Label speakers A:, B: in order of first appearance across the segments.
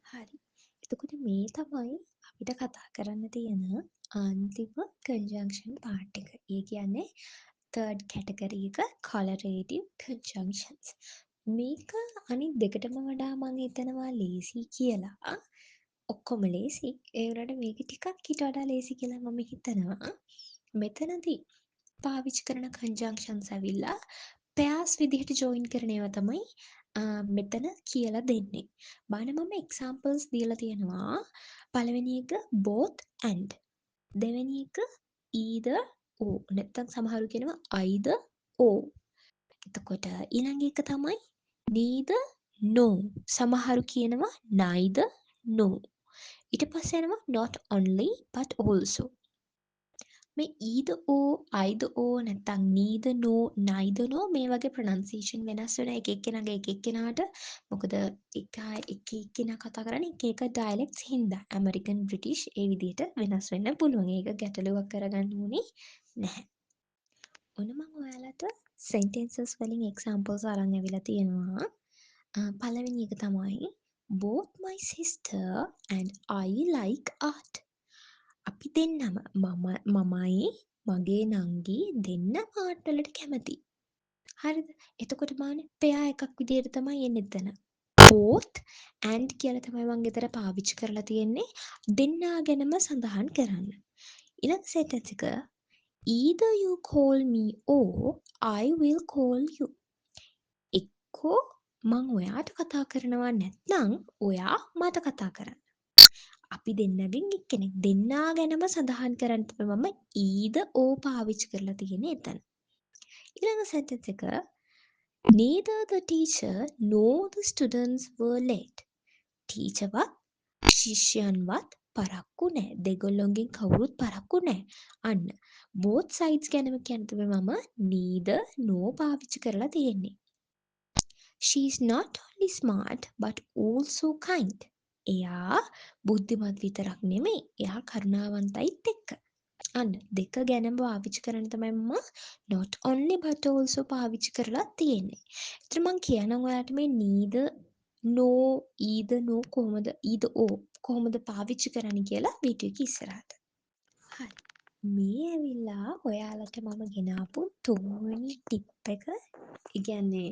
A: හරි. එතකොට මේ තමයි අපිට කතා කරන්න තියෙන අන්තිම කන්ජන්ක්ෂන් පාර්ට් එක. ඒ කියන්නේ තර්ඩ් කැටගරි එක කොලරේටිව් කන්ජන්ක්ෂන්ස්. මේක අනිත් දෙකටම වඩා මම හිතනවා ලේසි කියලා. ඔක්කොම ලේසි. ඒ වුණාට මේක ටිකක් ඊට වඩා ලේසි කියලා මම හිතනවා. මෙතනදී පාවිච්චි කරන කන්ජන්ක්ෂන්ස් ඇවිල්ලා පෙයාර්ස් විදිහට ජොයින් කරන ඒවා තමයි මෙතන කියලා දෙන්නේ. බලන්න මම එක්සැම්පල්ස් දීලා තියෙනවා. පළවෙනි එක both and. දෙවෙනි එක either or. නැත්නම් සමහරු කියනවා either or. එතකොට ඊළඟ එක තමයි neither nor. සමහරු කියනවා neither nor. ඊට පස්සේ යනවා not only but also. මේ either or නැත්නම් neither nor neither nor මේ වගේ pronunciation වෙනස් වෙන එක එක්කෙනාගේ එක එක්කෙනාට. මොකද එක එක්කෙනා කතා කරන්නේ එක එක dialects හින්දා American British ඒ විදිහට වෙනස් වෙන්න පුළුවන්. ඒක ගැටලුවක් කරගන්න ඕනේ නැහැ. ඔන්න මම ඔයාලට sentences වලින් examples අරන් ඇවිල්ලා තියෙනවා. පළවෙනි එක තමයි both my sister and I like art. අපි දෙන්නම මමයි මගේ නංගි දෙන්න ආර්ට් වලට කැමතියි. හරිද? එතකොට බලන්න පෙයා එකක් විදිහට තමයි එන්නේ එතන. both and කියලා තමයි මම ගෙදර පාවිච්චි කරලා තියෙන්නේ දෙන්නා ගැනම සඳහන් කරන්න. ඊළඟ sentence එක either you call me or I will call you. එක්කෝ මං ඔයාට කතා කරනවා නැත්නම් ඔයා මට කතා කරන්න. අපි දෙන්නගෙන් එක්කෙනෙක් දෙන්නා ගැනම සඳහන් කරන්න තමයි මම either or පාවිච්චි කරලා තියෙන්නේ එතන. ඊළඟ sentence එක neither the teacher nor the students were late. teacher වත් ශිෂ්‍යයන්වත් පරක්කු නැහැ. දෙගොල්ලොන්ගෙන් කවුරුත් පරක්කු නැහැ. අන්න both sides ගැනම කියන්න තමයි මම neither nor පාවිච්චි කරලා තියෙන්නේ. She is not only smart but also kind. එයා බුද්ධිමත් විතරක් නෙමෙයි එයා කරුණාවන්තයිත් එක්ක. අන්න දෙක ගැනම පාවිච්චි කරන්න තමයි මම not only but also පාවිච්චි කරලා තියෙන්නේ. ඒතර මම කියනවා ඔයාලට මේ neither no either no කොහොමද either or කොහොමද පාවිච්චි කරන්න කියලා වීඩියෝ එක ඉස්සරහට. හරි. මේ ඇවිල්ලා ඔයාලට මම ගෙනාපු තුන්වෙනි ටිප් එක. ඒ කියන්නේ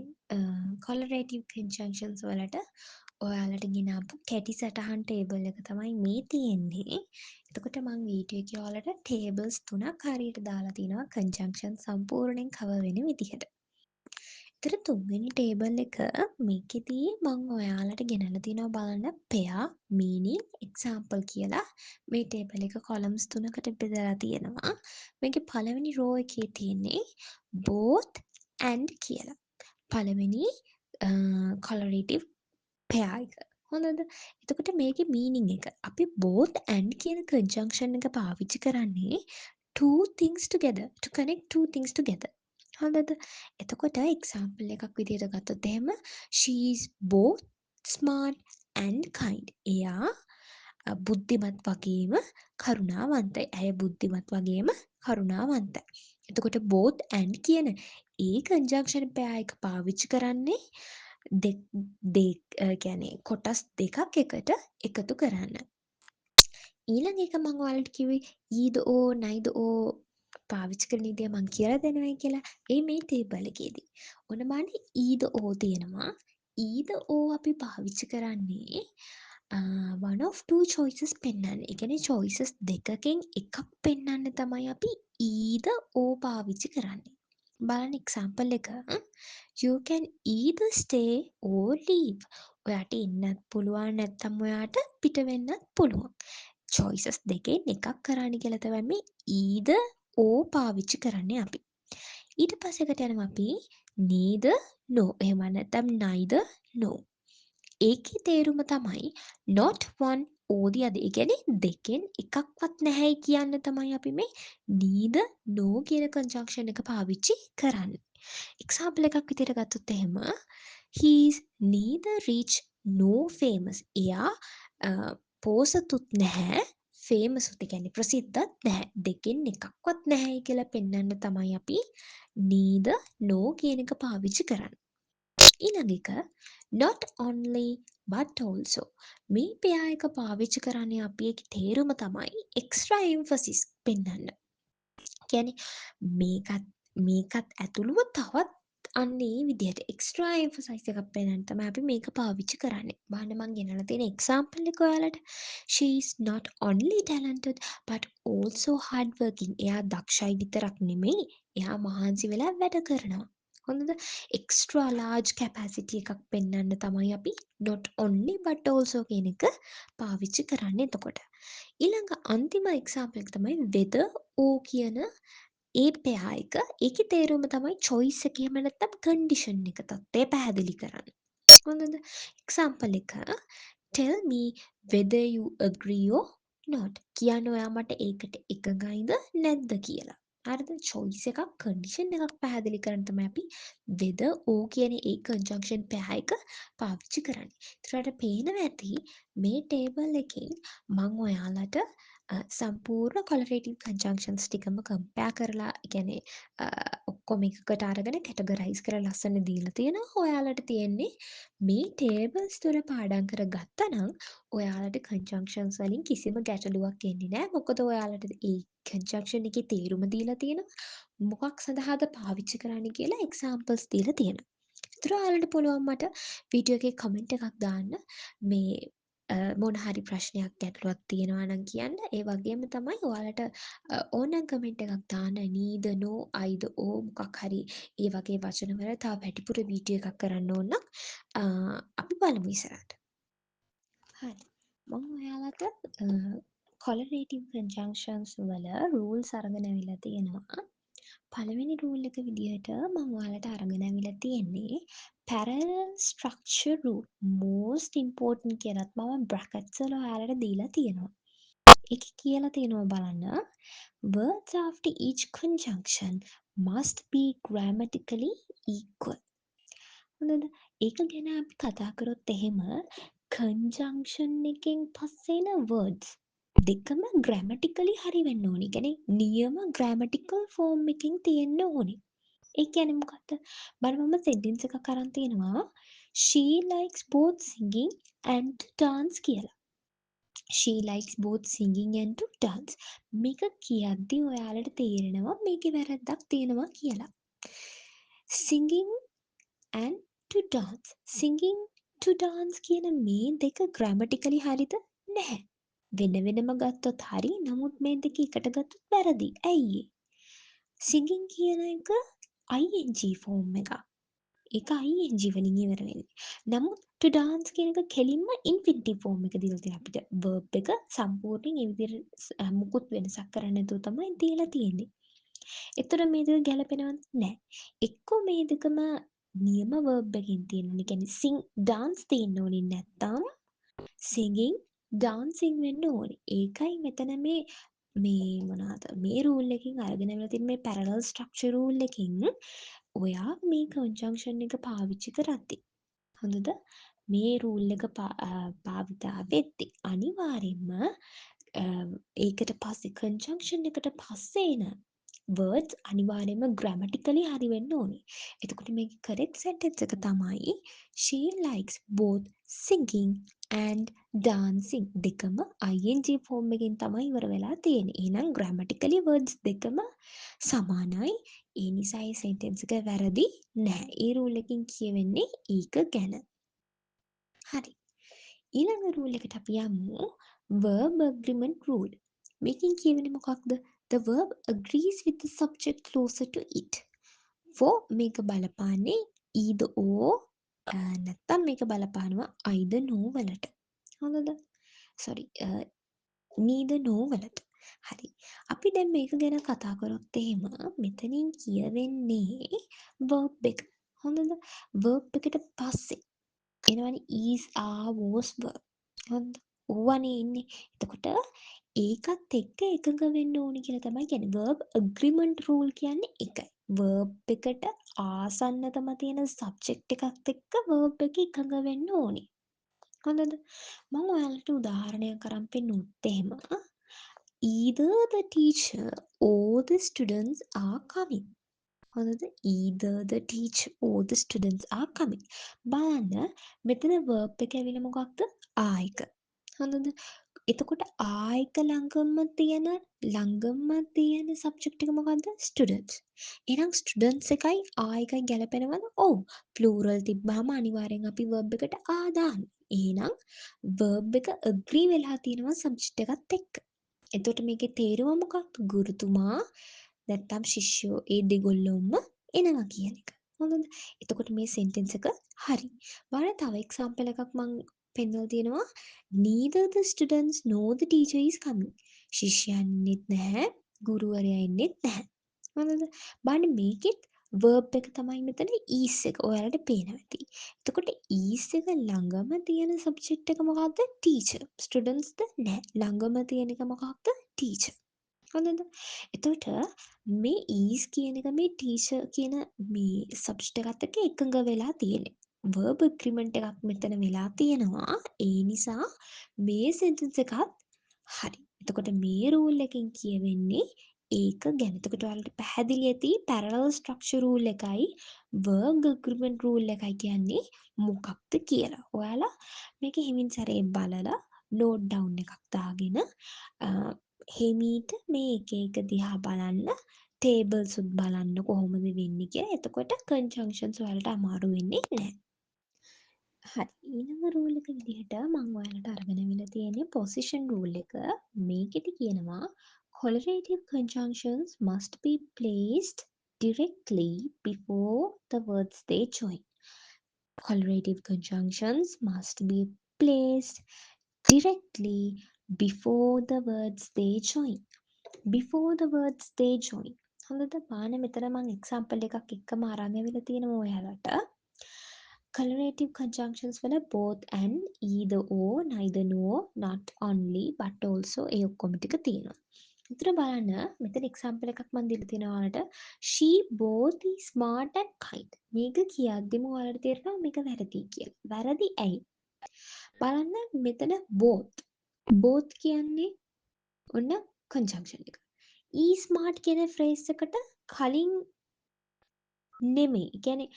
A: කොලරේටිව් කන්ජන්ක්ෂන්ස් වලට ඔයාලට ගෙනාපු කැටි සටහන් ටේබල් එක තමයි මේ තියෙන්නේ. එතකොට මම වීඩියෝ එකේ ඔයාලට ටේබල්ස් 3ක් හරියට දාලා තිනවා කන්ජන්ක්ෂන් සම්පූර්ණයෙන් කවර් වෙන විදිහට. ඒතර තුන්වෙනි ටේබල් එක මේකෙදී මම ඔයාලට ගෙනල්ලා තිනවා බලන්න pair meaning example කියලා. මේ ටේබල් එක columns 3කට බෙදලා තියෙනවා. මේකේ පළවෙනි row එකේ තියෙන්නේ both and කියලා. පළවෙනි කොලරේටිව් පෙයා එක. හොඳද? එතකොට මේකේ මීනින් එක අපි both and කියන කන්ජන්ක්ෂන් එක පාවිච්චි කරන්නේ two things together to connect two things together. හොඳද? එතකොට එක්සැම්පල් එකක් විදිහට ගත්තොත් එහෙම she is both smart and kind. එයා බුද්ධිමත් වගේම කරුණාවන්තයි. ඇය බුද්ධිමත් වගේම කරුණාවන්තයි. එතකොට both and කියන ඒ කන්ජන්ක්ෂන් පෙයා එක පාවිච්චි කරන්නේ කියන්නේ කොටස් දෙකක් එකට එකතු කරන්න. ඊළඟ එක මම ඔයාලට කිව්වේ either or neither or පාවිච්චි කරන විදිය මම කියලා දෙනවයි කියලා. ඒ මේ ටේබල් එකේදී. ඔන්න බලන්න either or තියෙනවා. either or අපි පාවිච්චි කරන්නේ one of two choices පෙන්වන්න. ඒ කියන්නේ choices දෙකකින් එකක් පෙන්වන්න තමයි අපි either or පාවිච්චි කරන්නේ. බලන්න එක්සැම්පල් එක. You can either stay or leave. ඔයාට ඉන්නත් පුළුවන් නැත්නම් ඔයාට පිට වෙන්නත් පුළුවන්. choices දෙකෙන් එකක් කරන්න කියලා තමයි මේ either or පාවිච්චි කරන්නේ අපි. ඊට පස්සේ එකට යනවා අපි neither no. එහෙම නැත්නම් neither no. ඒකේ තේරුම තමයි not one or the other. ඒ කියන්නේ දෙකෙන් එකක්වත් නැහැයි කියන්න තමයි අපි මේ neither no කියන conjunction එක පාවිච්චි කරන්නේ. එක්සැම්පල් එකක් විදිහට ගත්තොත් එහෙම he is neither rich nor famous. එයා පෝසතුත් නැහැ famous උත් කියන්නේ ප්‍රසිද්ධත් නැහැ. දෙකෙන් එකක්වත් නැහැයි කියලා පෙන්වන්න තමයි අපි neither no කියන එක පාවිච්චි කරන්නේ. ඊළඟ එක not only but also. මේ pair එක පාවිච්චි කරන්නේ අපි ඒකේ තේරුම තමයි extra emphasis පෙන්වන්න. කියන්නේ මේකත් මේකත් ඇතුළුව තවත් අන්න ඒ විදිහට එක්ස්ට්‍රා එම්ෆසයිස් එකක් පෙන්වන්න තමයි අපි මේක පාවිච්චි කරන්නේ. බලන්න මම ගෙනල්ලා තියෙන එක්සැම්පල් එක ඔයාලට. She is not only talented but also hardworking. එයා දක්ෂයි විතරක් නෙමෙයි, එයා මහන්සි වෙලා වැඩ කරනවා. හොඳද? එක්ස්ට්‍රා ලාර්ජ් කැපැසිටි එකක් පෙන්වන්න තමයි අපි not only but also කියන එක පාවිච්චි කරන්නේ එතකොට. ඊළඟ අන්තිම එක්සැම්පල් එක තමයි whether or කියන ඒ පෙයා එක ඒකේ තේරුම තමයි choice එක එහෙම නැත්නම් condition එක තත්ත්වය පැහැදිලි කරන්න. හොඳද? එක්සැම්පල් එක tell me whether you agree or not. කියන්න ඔයා මට ඒකට එකඟයිද නැද්ද කියලා. හරිද? choice එකක් condition එකක් පැහැදිලි කරන්න තමයි අපි whether or කියන ඒ conjunction පෙයා එක පාවිච්චි කරන්නේ. ඒතරට පේනවා ඇති මේ ටේබල් එකෙන් මම ඔයාලට සම්පූර්ණ කොලරේටිව් කන්ජන්ක්ෂන්ස් ටිකම කම්පෙයාර් කරලා ඒ කියන්නේ ඔක්කොම එකකට අරගෙන කැටගරයිස් කරලා ලස්සන දීලා තියෙනවා. ඔයාලට තියෙන්නේ මේ ටේබල්ස් තුන පාඩම් කරගත්තා නම් ඔයාලට කන්ජන්ක්ෂන්ස් වලින් කිසිම ගැටලුවක් එන්නේ නැහැ. මොකද ඔයාලට ඒ කන්ජන්ක්ෂන් එකේ තේරුම දීලා තියෙනවා. මොකක් සඳහාද පාවිච්චි කරන්න කියලා එක්සැම්පල්ස් දීලා තියෙනවා. ඒතර ඔයාලට පුළුවන් මට වීඩියෝ එකේ කමෙන්ට් එකක් දාන්න මේ මොන හරි ප්‍රශ්නයක් ගැටලුවක් තියෙනවා නම් කියන්න. ඒ වගේම තමයි ඔයාලට ඕනනම් කමෙන්ට් එකක් දාන්න neither no either or මොකක් හරි ඒ වගේ වචන වල තව වැඩිපුර වීඩියෝ එකක් කරන්න ඕන නම් අපි බලමු ඉස්සරහට. හරි. මම ඔයාලට correlative conjunctions වල rules අරගෙන අවිලා තියෙනවා. පළවෙනි රූල් එක විදිහට මම ඔයාලට අරගෙන ඇවිල්ලා තියෙන්නේ parallel structure rule most important කියලත් මම brackets වල ඔයාලට දීලා තියෙනවා. ඒකේ කියලා තියෙනවා බලන්න words after each conjunction must be grammatically equal. හොඳද? ඒක ගැන අපි කතා කරොත් එහෙම conjunction එකෙන් පස්සේ එන words දෙකම grammatically හරි වෙන්න ඕනි. කියන්නේ නියම grammatical form එකකින් තියෙන්න ඕනි. ඒ කියන්නේ මොකක්ද? බලන්න මම sentence එකක් අරන් තියෙනවා. She likes both singing and to dance කියලා. She likes both singing and to dance. මේක කියද්දි ඔයාලට තේරෙනවා මේකේ වැරද්දක් තියෙනවා කියලා. Singing and to dance. Singing to dance කියන මේ දෙක grammatically හරිද? නැහැ. වෙන වෙනම ගත්තොත් හරි. නමුත් මේ දෙක එකට ගත්තොත් වැරදි. ඇයි ඒ? singing කියන එක ing form එකක්. ඒක ing වලින් ඉවර වෙන්නේ. නමුත් to dance කියන එක කෙලින්ම infinitive form එක දීලා තියෙනවා අපිට. verb එක සම්පූර්ණයෙන් ඒ විදිහට මුකුත් වෙනසක් කරන්නේ නැතුව තමයි දීලා තියෙන්නේ. එතකොට මේ දෙක ගැලපෙනවද? නැහැ. එක්කෝ මේ දෙකම නියම verb එකකින් තියෙනවා. ඒ කියන්නේ sing dance තියෙන්න ඕනේ නැත්තම් singing dancing වෙන්න ඕනේ. ඒකයි මෙතන මේ මොනවාද මේ රූල් එකකින් අරගෙන ඇවිල්ලා තියෙන මේ parallel structure රූල් එකකින් ඔයා මේ conjunction එක පාවිච්චි කරද්දි හොඳද මේ රූල් එක භාවිතා වෙද්දි අනිවාර්යෙන්ම ඒකට පස්සේ conjunction එකට පස්සේ එන words අනිවාර්යෙන්ම grammatically හරි වෙන්න ඕනේ. එතකොට මේකේ correct sentence එක තමයි she likes both singing and dancing දෙකම ing form එකෙන් තමයි ඉවර වෙලා තියෙන්නේ. එහෙනම් grammatically words දෙකම සමානයි. ඒ නිසා ඒ sentence එක වැරදි නැහැ. ඒ rule එකකින් කියවෙන්නේ ඒක ගැන. හරි. ඊළඟ rule එකට අපි යමු verb agreement rule. මේකෙන් කියවෙන්නේ මොකක්ද? The verb agrees with the subject closer to it. for මේක බලපාන්නේ either or නැත්තම් මේක බලපානවා either no වලට. හොඳද? sorry neither no වලට. හරි. අපි දැන් මේක ගැන කතා කරොත් එහෙම මෙතනින් කියවෙන්නේ verb එක. හොඳද? verb එකට පස්සේ එනවනේ is are was were. හොඳද? ඕවනේ ඉන්නේ. එතකොට ඒකත් එක්ක එකඟ වෙන්න ඕනි කියලා තමයි කියන්නේ. verb agreement rule කියන්නේ ඒකයි. verb එකට ආසන්නතම තියෙන subject එකත් එක්ක verb එක එකඟ වෙන්න ඕනි. හොඳද? මම ඔයාලට උදාහරණයක් අරන් පෙන්නුවොත් එහෙම either the teacher or the students are coming. හොඳද? either the teacher or the students are coming. බලන්න මෙතන verb එක ඇවිල්ලා මොකක්ද? are එක. හොඳද? එතකොට are එක ළඟම තියෙන සබ්ජෙක්ට් එක මොකද්ද? students. එහෙනම් students එකයි are එකයි ගැලපෙනවද? ඔව්. plural තිබ්බාම අනිවාර්යෙන් අපි verb එකට are දානවා. එහෙනම් verb එක agree වෙලා තියෙනවා සබ්ජෙක්ට් එකත් එක්ක. එතකොට මේකේ තේරුම මොකක්ද? ගුරුතුමා නැත්තම් ශිෂ්‍යයෝ ඒ දෙගොල්ලොම එනවා කියන එක. හොඳද? එතකොට මේ සෙන්ටෙන්ස් එක හරි. බලන්න තව එක්සැම්පල් එකක් මම පෙන්නලා තියෙනවා. neither the students nor the teacher is coming. ශිෂ්‍යයන් ඉන්නෙත් නැහැ, ගුරුවරයා ඉන්නෙත් නැහැ. හොඳද? බලන්න මේකෙත් verb එක තමයි මෙතන is එක. ඔයාලට පේනවා ඇති. එතකොට is එක ළඟම තියෙන සබ්ජෙක්ට් එක මොකක්ද? teacher. students ද නැහැ. ළඟම තියෙන එක මොකක්ද? teacher. හොඳද? එතකොට මේ is කියන එක මේ teacher කියන මේ සබ්ජෙක්ට් එකත් එක්ක එකඟ වෙලා තියෙන්නේ. verb agreement එකක් මෙතන වෙලා තියෙනවා. ඒ නිසා මේ sentence එකත් හරි. එතකොට මේ rule එකෙන් කියවෙන්නේ ඒක ගැන. එතකොට ඔයාලට පැහැදිලි ඇති parallel structure rule එකයි verb agreement rule එකයි කියන්නේ මොකක්ද කියලා. ඔයාලා මේක හිමින් සැරේ බලලා note down එකක් දාගෙන හෙමීට මේ එක එක දිහා බලන්න tables උත් බලන්න කොහොමද වෙන්නේ කියලා. එතකොට conjunctions ඔයාලට අමාරු වෙන්නේ නැහැ. හරි. ඊළඟ රූල් එක විදිහට මම ඔයාලට අරගෙන අවිල්ලා තියෙන්නේ position rule එක. මේකෙදි කියනවා correlative conjunctions must be placed directly before the words they join. Correlative conjunctions must be placed directly before the words they join. Before the words they join. හොඳද? බලන්න මෙතන මම එක්සැම්පල් එකක් එක්කම අරන් ඇවිල්ලා තියෙනවා ඔයාලට. Correlative conjunctions වල both and, either or, neither nor, not only, but also ඒ ඔක්කොම ටික තියෙනවා. එතන බලන්න මෙතන එක්සැම්පල් එකක් මම දීලා තියෙනවා ඔයාලට. She both is smart and kind. මේක කියද්දිම ඔයාලට තේරෙනවා මේක වැරදි කියලා. වැරදි ඇයි? බලන්න මෙතන both. both කියන්නේ ඔන්න conjunction එක. e smart කියන phrase එකට කලින් නෙමෙයි. ඒ කියන්නේ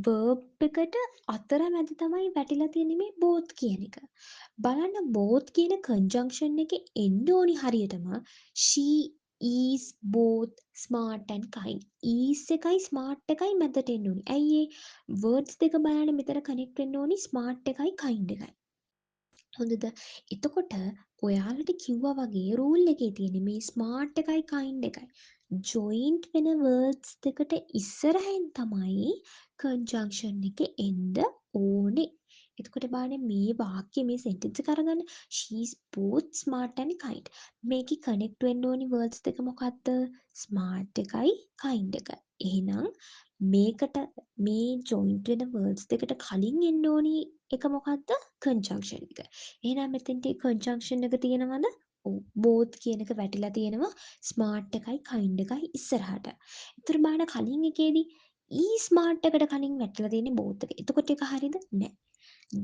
A: verb එකට අතරමැද තමයි වැටිලා තියෙන්නේ මේ both කියන එක. බලන්න both කියන conjunction එකේ එන්න ඕනි හරියටම she is both smart and kind. is එකයි smart එකයි මැදට එන්න ඕනි. ඇයි ඒ words දෙක බලන්න මෙතන connect වෙන්න ඕනි smart එකයි kind එකයි. හොඳද? එතකොට ඔයාලට කිව්වා වගේ රූල් එකේ තියෙන මේ ස්මාර්ට් එකයි කයින්ඩ් එකයි ජොයින්ට් වෙන වර්ඩ්ස් දෙකට ඉස්සරහින් තමයි කන්ජන්ක්ෂන් එක එන්න ඕනේ. එතකොට බලන්න මේ වාක්‍ය මේ සෙන්ටෙන්ස් එක අරගන්න she is both smart and kind. මේකේ කනෙක්ට් වෙන්න ඕනි වර්ඩ්ස් දෙක මොකක්ද? ස්මාර්ට් එකයි කයින්ඩ් එකයි. එහෙනම් මේකට මේ ජොයින්ට් වෙන වර්ඩ්ස් දෙකට කලින් එන්න ඕනි එක මොකක්ද? කන්ජන්ක්ෂන් එක. එහෙනම් මෙතෙන්ට කන්ජන්ක්ෂන් එක තියෙනවද? ඔව්. both කියන එක වැටිලා තියෙනවා ස්මාර්ට් එකයි කයින්ඩ් එකයි ඉස්සරහට. ඒතර බලන්න කලින් එකේදී ස්මාර්ට් එකට කලින් වැටිලා තියෙන්නේ both එක. එතකොට ඒක හරියද? නෑ.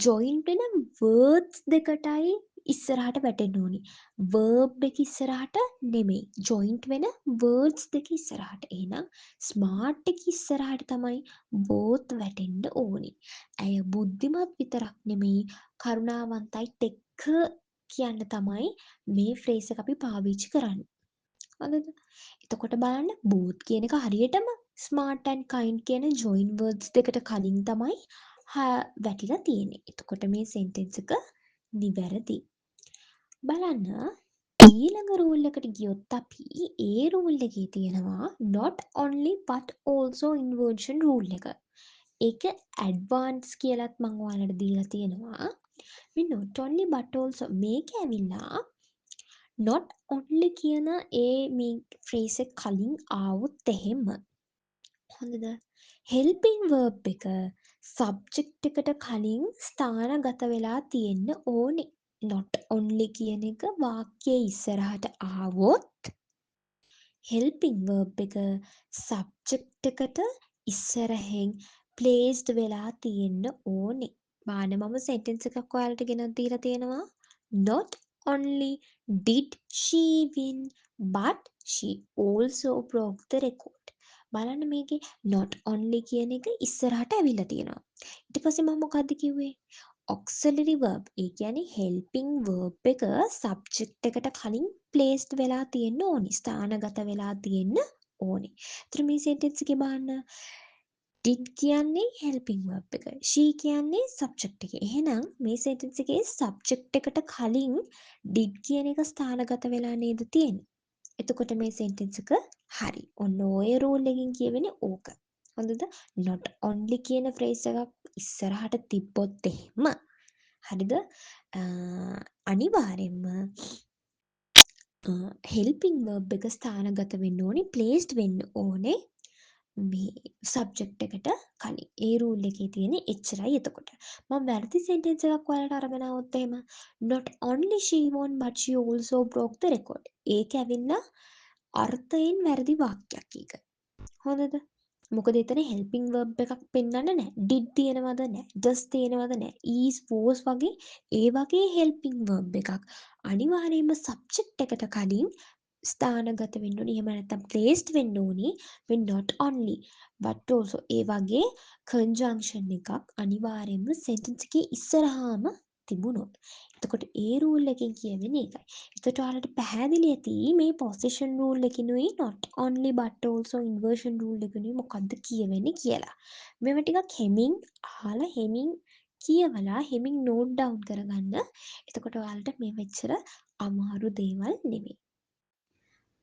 A: ජොයින්ට් වෙන words දෙකටයි ඉස්සරහට වැටෙන්න ඕනි. verb එක ඉස්සරහට නෙමෙයි. ජොයින්ට් වෙන words දෙක ඉස්සරහට. එහෙනම් smart එක ඉස්සරහට තමයි both වැටෙන්න ඕනි. ඇය බුද්ධිමත් විතරක් නෙමෙයි කරුණාවන්තයිත් එක්ක කියන්න තමයි මේ phrase එක අපි පාවිච්චි කරන්නේ. හරිද? එතකොට බලන්න both කියන එක හරියටම smart and kind කියන join words දෙකට කලින් තමයි වැටිලා තියෙන්නේ. එතකොට මේ sentence එක නිවැරදි. බලන්න ඊළඟ රූල් එකට ගියොත් අපි ඒ රූල් එකේ තියෙනවා not only but also inversion rule එක. ඒක advanced කියලත් මම ඔයාලට දීලා තියෙනවා. මේ not only but also මේක ඇවිල්ලා not only කියන ඒ මේ phrase එක කලින් ආවොත් එහෙම හොඳද? helping verb එක subject එකට කලින් ස්ථානගත වෙලා තියෙන්න ඕනේ. not only කියන එක වාක්‍යයේ ඉස්සරහට ආවොත් helping verb එක subject එකට ඉස්සරහින් placed වෙලා තියෙන්න ඕනේ. බලන්න මම sentence එකක් ඔයාලට ගෙනත් දීලා තියෙනවා. Not only did she win but she also broke the record. බලන්න මේකේ not only කියන එක ඉස්සරහට ඇවිල්ලා තියෙනවා. ඊට පස්සේ මම මොකද්ද කිව්වේ? auxiliary verb. ඒ කියන්නේ helping verb එක subject එකට කලින් placed වෙලා තියෙන්න ඕනි. ස්ථානගත වෙලා තියෙන්න ඕනි. ඒතර මේ sentence එකේ බලන්න did කියන්නේ helping verb එක. she කියන්නේ subject එක. එහෙනම් මේ sentence එකේ subject එකට කලින් did කියන එක ස්ථානගත වෙලා නේද තියෙන්නේ. එතකොට මේ sentence එක හරි. ඔන්න ඔය rule එකකින් කියවෙන්නේ ඕක. හොඳද? not only කියන phrase එකක් ඉස්සරහට තිබ්බොත් එහෙම හරිද? අනිවාර්යෙන්ම helping verb එක ස්ථානගත වෙන්න ඕනේ, placed වෙන්න ඕනේ මේ සබ්ජෙක්ට් එකට කලින්. ඒ රූල් එකේ තියෙන්නේ එච්චරයි එතකොට. මම වැරදි සෙන්ටෙන්ස් එකක් ඔයාලට අරගෙන આવොත් එහෙම not only she won but she also broke the record. ඒක ඇවිල්ලා අර්ථයෙන් වැරදි වාක්‍යයක් ඒක. හොඳද? මොකද එතන helping verb එකක් පෙන්වන්න නැහැ. did තියෙනවද නැහැ. does තියෙනවද නැහැ. is was වගේ ඒ වගේ helping verb එකක් අනිවාර්යයෙන්ම subject එකට කලින් ස්ථානගත වෙන්න ඕනි. එහෙම නැත්නම් placed වෙන්න ඕනි. when not only but also ඒ වගේ conjunction එකක් අනිවාර්යයෙන්ම sentence එකේ ඉස්සරහාම තිබුණොත්. එතකොට ඒ rule එකෙන් කියවෙන්නේ ඒකයි. එතකොට ඔයාලට පැහැදිලි ඇති මේ possession rule එකිනුයි not only but also inversion rule එකිනුයි මොකද්ද කියවෙන්නේ කියලා. මේවා ටිකක් හෙමින් අහලා හෙමින් කියවලා හෙමින් note down කරගන්න. එතකොට ඔයාලට මේ මෙච්චර අමාරු දේවල් නෙමෙයි.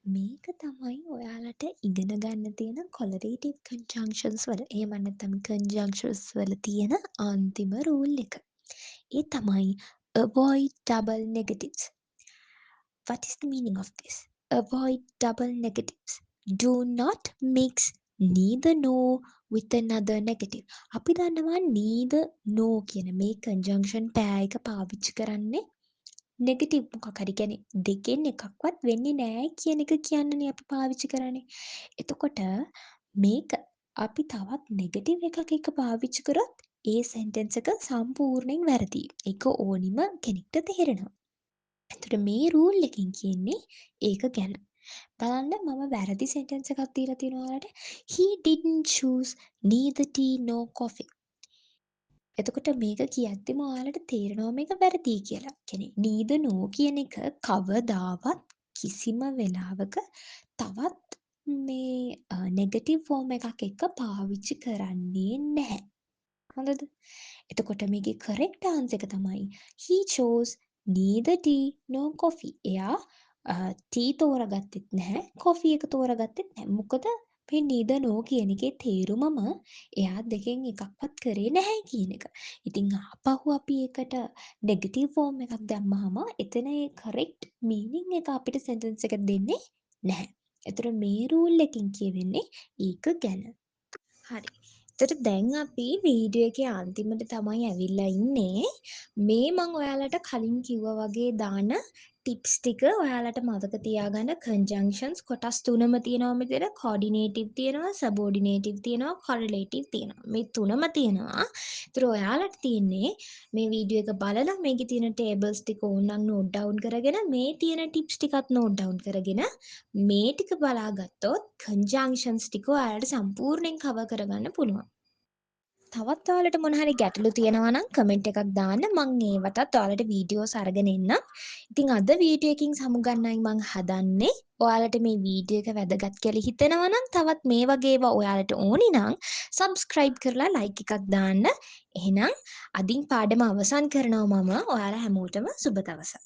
A: මේක තමයි ඔයාලට ඉගෙන ගන්න තියෙන කොලරේටිව් කන්ජන්ක්ෂන්ස් වල එහෙම නැත්නම් කන්ජන්ක්ෂන්ස් වල තියෙන අන්තිම රූල් එක. ඒ තමයි avoid double negatives. What is the meaning of this? Avoid double negatives. Do not mix neither no with another negative. අපි දන්නවා neither no කියන මේ කන්ජන්ක්ෂන් pair එක පාවිච්චි කරන්නේ නෙගටිව් මොකක් හරි කියන්නේ දෙකෙන් එකක්වත් වෙන්නේ නැහැ කියන එක කියන්නනේ අපි පාවිච්චි කරන්නේ. එතකොට මේක අපි තවත් නෙගටිව් එකක් එක්ක පාවිච්චි කරොත් ඒ සෙන්ටෙන්ස් එක සම්පූර්ණයෙන් වැරදි. ඒක ඕනිම කෙනෙක්ට තේරෙනවා. එතකොට මේ රූල් එකෙන් කියන්නේ ඒක ගැන. බලන්න මම වැරදි සෙන්ටෙන්ස් එකක් දීලා තියෙනවා ඔයාලට. He didn't choose neither tea nor coffee. එතකොට මේක කියද්දිම ඔයාලට තේරෙනවා මේක වැරදි කියලා. කියන්නේ neither no කියන එක කවදාවත් කිසිම වෙලාවක තවත් මේ නෙගටිව් ෆෝම් එකක් එක්ක පාවිච්චි කරන්නේ නැහැ. හොඳද? එතකොට මේකේ correct answer එක තමයි he chose neither tea nor coffee. එයා tea තෝරගත්තෙත් නැහැ, coffee එක තෝරගත්තෙත් නැහැ. මොකද මේ neither no කියන එකේ තේරුමම එයා දෙකෙන් එකක්වත් කරේ නැහැ කියන එක. ඉතින් ආපහු අපි ඒකට නෙගටිව් ෆෝම් එකක් දැම්මහම එතන ඒ correct meaning එක අපිට sentence එකට දෙන්නේ නැහැ. ඒතර මේ rule එකකින් කියවෙන්නේ ඒක ගැන. හරි. එතකොට දැන් අපි වීඩියෝ එකේ අන්තිමට තමයි ඇවිල්ලා ඉන්නේ. මේ මම ඔයාලට කලින් කිව්වා වගේ දාන ටිප්ස් ටික ඔයාලට මතක තියාගන්න. කන්ජන්ක්ෂන්ස් කොටස් තුනම තියෙනවා මෙතන. කෝඩිනේටිව් තියෙනවා, සබෝඩිනේටිව් තියෙනවා, කොරලේටිව් තියෙනවා. මේ තුනම තියෙනවා. ඒතර ඔයාලට තියෙන්නේ මේ වීඩියෝ එක බලලා මේකේ තියෙන ටේබල්ස් ටික ඕනනම් නෝට් ඩවුන් කරගෙන මේ තියෙන ටිප්ස් ටිකත් නෝට් ඩවුන් කරගෙන මේ ටික බලාගත්තොත් කන්ජන්ක්ෂන්ස් ටික ඔයාලට සම්පූර්ණයෙන් කවර් කරගන්න පුළුවන්. තවත් ඔයාලට මොන හරි ගැටලු තියෙනවා නම් කමෙන්ට් එකක් දාන්න මම ඒවටත් ඔයාලට වීඩියෝස් අරගෙන එන්නම්. ඉතින් අද වීඩියෝ එකකින් සමුගන්නයි මම හදන්නේ. ඔයාලට මේ වීඩියෝ එක වැදගත් කියලා හිතෙනවා නම් තවත් මේ වගේ ඒවා ඔයාලට ඕනි නම් subscribe කරලා like එකක් දාන්න. එහෙනම් අදින් පාඩම අවසන් කරනවා මම. ඔයාලා හැමෝටම සුබ දවසක්.